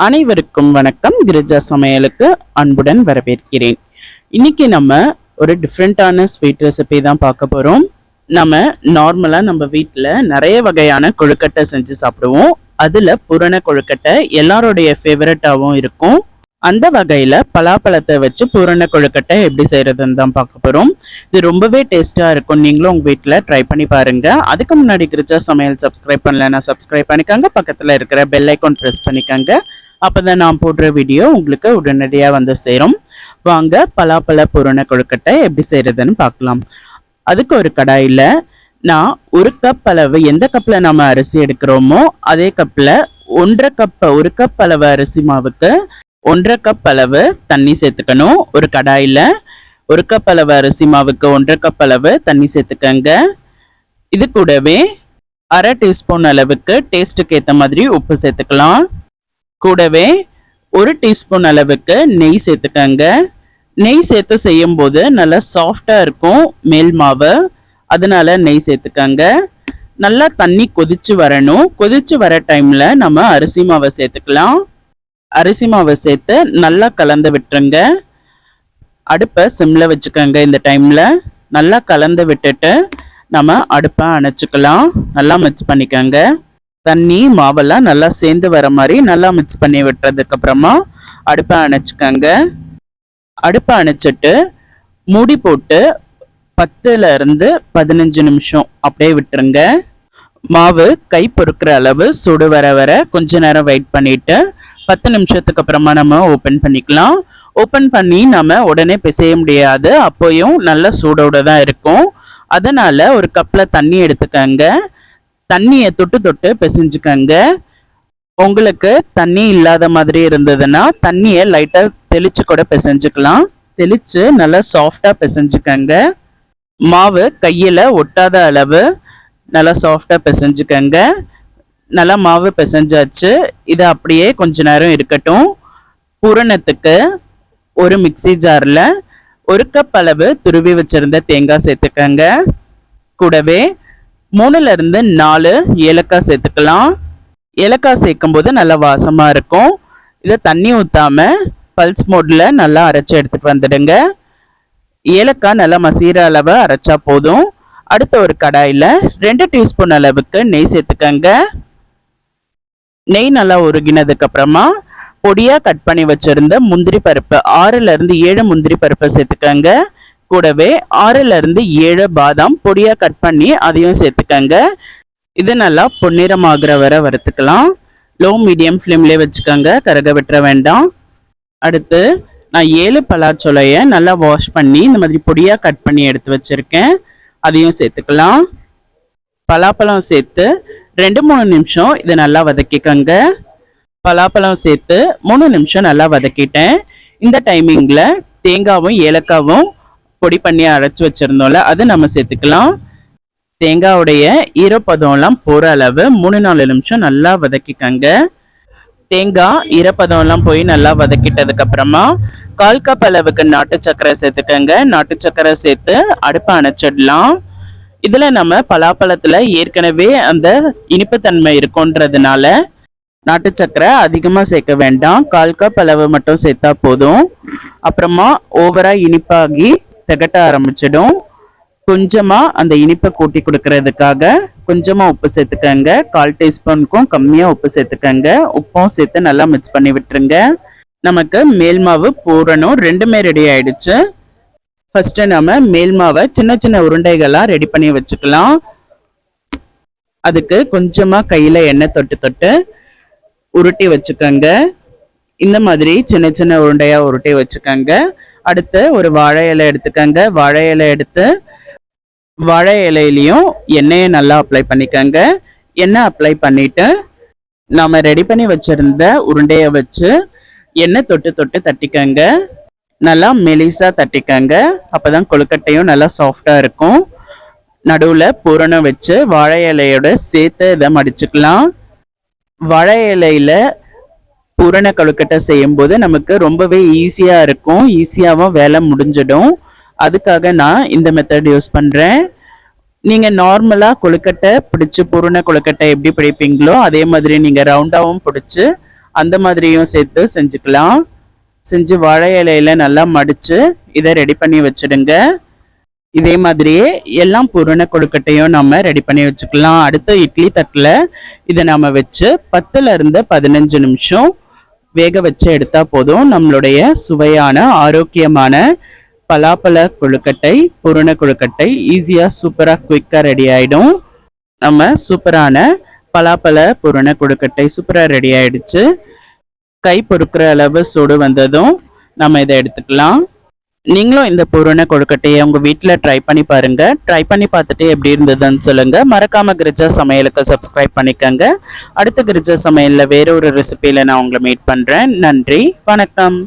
அனைவருக்கும் வணக்கம். கிரிஜா சமையலுக்கு அன்புடன் வரவேற்கிறேன். இன்னைக்கு நம்ம ஒரு டிஃப்ரெண்டான ஸ்வீட் ரெசிபி தான் பார்க்க போறோம். நம்ம நார்மலா நம்ம வீட்டில் நிறைய வகையான கொழுக்கட்டை செஞ்சு சாப்பிடுவோம். அதுல பூரண கொழுக்கட்டை எல்லாருடைய ஃபேவரட்டாகவும் இருக்கும். அந்த வகையில பலாப்பழத்தை வச்சு பூரண கொழுக்கட்டை எப்படி செய்யறதுன்னு தான் பார்க்க போறோம். இது ரொம்பவே டேஸ்டா இருக்கும். நீங்களும் உங்க வீட்டில் ட்ரை பண்ணி பாருங்க. அதுக்கு முன்னாடி கிரிஜா சமையல் சப்ஸ்கிரைப் பண்ணலன்னா சப்ஸ்கிரைப் பண்ணிக்கோங்க. பக்கத்துல இருக்கிற பெல் ஐக்கான் ப்ரெஸ் பண்ணிக்கோங்க. அப்பதான் நான் போடுற வீடியோ உங்களுக்கு உடனடியாக வந்து சேரும். வாங்க பலாப்பழ பூரண கொழுக்கட்டை எப்படி செய்யறதுன்னு பார்க்கலாம். அதுக்கு ஒரு கடாயில நான் ஒரு கப் அளவு, எந்த கப்ல நம்ம அரிசி எடுக்கிறோமோ அதே கப்ல ஒரு கப் அளவு அரிசி மாவுக்கு 1.5 கப் அளவு தண்ணி சேர்த்துக்கணும். ஒரு கடாயில ஒரு கப் அளவு அரிசி மாவுக்கு 1.5 கப் அளவு தண்ணி சேர்த்துக்கங்க. இது கூடவே 1/2 டீஸ்பூன் அளவுக்கு டேஸ்ட்டுக்கு ஏற்ற மாதிரி உப்பு சேர்த்துக்கலாம். கூடவே 1 டீஸ்பூன் அளவுக்கு நெய் சேர்த்துக்கங்க. நெய் சேர்த்து செய்யும் போது நல்லா சாஃப்டா இருக்கும் மேல் மாவு, அதனால நெய் சேர்த்துக்கங்க. நல்லா தண்ணி கொதிச்சு வரணும். கொதிச்சு வர டைம்ல நம்ம அரிசி மாவை சேர்த்துக்கலாம். அரிசி மாவை சேர்த்து நல்லா கலந்து விட்டுருங்க. அடுப்பை சிம்ல வச்சுக்கோங்க. இந்த டைம்ல நல்லா கலந்து விட்டுட்டு நம்ம அடுப்பை அணைச்சிக்கலாம். நல்லா மிக்ஸ் பண்ணிக்கோங்க. தண்ணி மாவெல்லாம் நல்லா சேர்ந்து வர மாதிரி நல்லா மிக்ஸ் பண்ணி விட்டுறதுக்கு அப்புறமா அடுப்பை அணைச்சிக்கோங்க. அடுப்பை அணைச்சிட்டு மூடி போட்டு 10 இருந்து 15 நிமிஷம் அப்படியே விட்டுருங்க. மாவு கை பொறுக்கிற அளவு சுடு வர வர கொஞ்ச நேரம் வெயிட் பண்ணிட்டு 10 நிமிஷத்துக்கு அப்புறமா நம்ம ஓப்பன் பண்ணிக்கலாம். ஓப்பன் பண்ணி நம்ம உடனே பிசைய முடியாது, அப்போயும் நல்ல சூடோட தான் இருக்கும். அதனால ஒரு கப்ல தண்ணி எடுத்துக்கங்க. தண்ணியை தொட்டு தொட்டு பிசைஞ்சுக்கங்க. உங்களுக்கு தண்ணி இல்லாத மாதிரி இருந்ததுன்னா தண்ணியை லைட்டா தெளிச்சு கூட பிசைஞ்சுக்கலாம். தெளிச்சு நல்லா சாஃப்டா பிசைஞ்சுக்கங்க. மாவு கையில ஒட்டாத அளவு நல்லா சாஃப்டா பிசைஞ்சுக்கங்க. நல்லா மாவு பிசைஞ்சாச்சு. இதை அப்படியே கொஞ்ச நேரம் இருக்கட்டும். பூரணத்துக்கு ஒரு மிக்சி ஜார்ல 1 கப் அளவு துருவி வச்சிருந்த தேங்காய் சேர்த்துக்கங்க. கூடவே 3 இருந்து 4 ஏலக்காய் சேர்த்துக்கலாம். ஏலக்காய் சேர்க்கும் போது நல்லா வாசமா இருக்கும். இதை தண்ணி ஊத்தாம பல்ஸ் மோட்ல நல்லா அரைச்சி எடுத்துட்டு வந்துடுங்க. ஏலக்காய் நல்லா மசீர அளவு அரைச்சா போதும். அடுத்த ஒரு கடாயில 2 டீஸ்பூன் அளவுக்கு நெய் சேர்த்துக்கங்க. நெய் நல்லா உருகினதுக்கு அப்புறமா பொடியா கட் பண்ணி வச்சிருந்த முந்திரி பருப்பு 6 இருந்து 7 முந்திரி பருப்பை சேர்த்துக்கங்க. கூடவே 6 இருந்து 7 பாதாம் பொடியா கட் பண்ணி அதையும் சேர்த்துக்கங்க. இது நல்லா பொன்னிறம் ஆகுற வரை வறுத்துக்கலாம். லோ மீடியம் ஃப்ளேம்லேயே வச்சுக்கோங்க, கருக விட்டுற வேண்டாம். அடுத்து நான் 7 பலாச்சொலையை நல்லா வாஷ் பண்ணி இந்த மாதிரி பொடியா கட் பண்ணி எடுத்து வச்சிருக்கேன். அதையும் சேர்த்துக்கலாம். பலாப்பழம் சேர்த்து 2-3 நிமிஷம் இதை நல்லா வதக்கிக்கங்க. பலாப்பழம் சேர்த்து 3 நிமிஷம் நல்லா வதக்கிட்டேன். இந்த டைமிங்ல தேங்காவும் ஏலக்காவும் பொடி பண்ணி அரைச்சி வச்சிருந்தோம்ல, அது நம்ம சேர்த்துக்கலாம். தேங்காவுடைய ஈரப்பதம்லாம் போற அளவு 3-4 நிமிஷம் நல்லா வதக்கிக்கங்க. தேங்காய் ஈரப்பதம்லாம் போய் நல்லா வதக்கிட்டதுக்கு அப்புறமா 1/4 கப் அளவுக்கு நாட்டு சர்க்கரை சேர்த்துக்கங்க. நாட்டு சர்க்கரை சேர்த்து அடுப்பை அணைச்சிடலாம். இதுல நம்ம பலாப்பழத்துல ஏற்கனவே அந்த இனிப்புத்தன்மை இருக்குன்றதுனால நாட்டு சர்க்கரை அதிகமா சேர்க்க வேண்டாம். 1/4 கப் அளவு மட்டும் சேர்த்தா போதும். அப்புறமா ஓவரா இனிப்பாகி திகட்ட ஆரம்பிச்சிடும். கொஞ்சமா அந்த இனிப்பை கூட்டி கொடுக்கறதுக்காக கொஞ்சமா உப்பு சேர்த்துக்கங்க. 1/4 டீஸ்பூனுக்கும் கம்மியா உப்பு சேர்த்துக்கங்க. உப்பும் சேர்த்து நல்லா மிக்ஸ் பண்ணி விட்டுருங்க. நமக்கு மேல் மாவு பூரணம் ரெண்டுமே ரெடி ஆயிடுச்சு. ஃபர்ஸ்ட் நம்ம மேல் மாவை சின்ன சின்ன உருண்டைகளா ரெடி பண்ணி வச்சுக்கலாம். அதுக்கு கொஞ்சமா கையில எண்ணெய் தொட்டு தொட்டு உருட்டி வச்சுக்கோங்க. இந்த மாதிரி சின்ன சின்ன உருண்டையா உருட்டி வச்சுக்கோங்க. அடுத்து ஒரு வாழை இலை எடுத்துக்கங்க. வாழை இலை எடுத்து வாழை இலையிலையும் எண்ணெயை நல்லா அப்ளை பண்ணிக்கோங்க. எண்ணெய் அப்ளை பண்ணிட்டு நாம ரெடி பண்ணி வச்சிருந்த உருண்டையை வச்சு எண்ணெய் தொட்டு தொட்டு தட்டிக்கங்க. நல்லா மெலிசா தட்டிக்கங்க. அப்பதான் கொழுக்கட்டையும் நல்லா சாஃப்டா இருக்கும். நடுவுல பூரணம் வச்சு வாழை இலையோட சேர்த்து இதை மடிச்சுக்கலாம். வாழை இலையில பூரண கொழுக்கட்டை செய்யும் போது நமக்கு ரொம்பவே ஈஸியா இருக்கும். ஈஸியாவும் வேலை முடிஞ்சிடும். அதுக்காக நான் இந்த மெத்தட் யூஸ் பண்றேன். நீங்க நார்மலா கொழுக்கட்டை பிடிச்சு பூரண கொழுக்கட்டை எப்படி பிடிப்பீங்களோ அதே மாதிரி நீங்க ரவுண்டாவும் பிடிச்சு அந்த மாதிரியும் சேர்த்து செஞ்சுக்கலாம். செஞ்சு வாழை இலையில நல்லா மடிச்சு இதை ரெடி பண்ணி வச்சிடுங்க. இதே மாதிரியே எல்லாம் பூரண கொழுக்கட்டையும் நம்ம ரெடி பண்ணி வச்சுக்கலாம். அடுத்த இட்லி தட்டில் இதை நம்ம வச்சு 10 to 15 நிமிஷம் வேக வச்சு எடுத்தா போதும். நம்மளுடைய சுவையான ஆரோக்கியமான பலாப்பழ கொழுக்கட்டை, பூரண கொழுக்கட்டை ஈஸியாக சூப்பராக குயிக்காக ரெடி ஆகிடும். நம்ம சூப்பரான பலாப்பழ பூரண கொழுக்கட்டை சூப்பராக ரெடி ஆயிடுச்சு. கை பொறுக்கிற அளவு சூடு வந்ததும் நம்ம இதை எடுத்துக்கலாம். நீங்களும் இந்த பூரண கொழுக்கட்டையை உங்கள் வீட்டில் ட்ரை பண்ணி பாருங்க. ட்ரை பண்ணி பார்த்துட்டு எப்படி இருந்ததுன்னு சொல்லுங்க. மறக்காம கிரிஜா சமையலுக்கு சப்ஸ்கிரைப் பண்ணிக்கோங்க. அடுத்த கிரிஜா சமையலில் வேற ஒரு ரெசிபியில் நான் உங்களை மீட் பண்ணுறேன். நன்றி, வணக்கம்.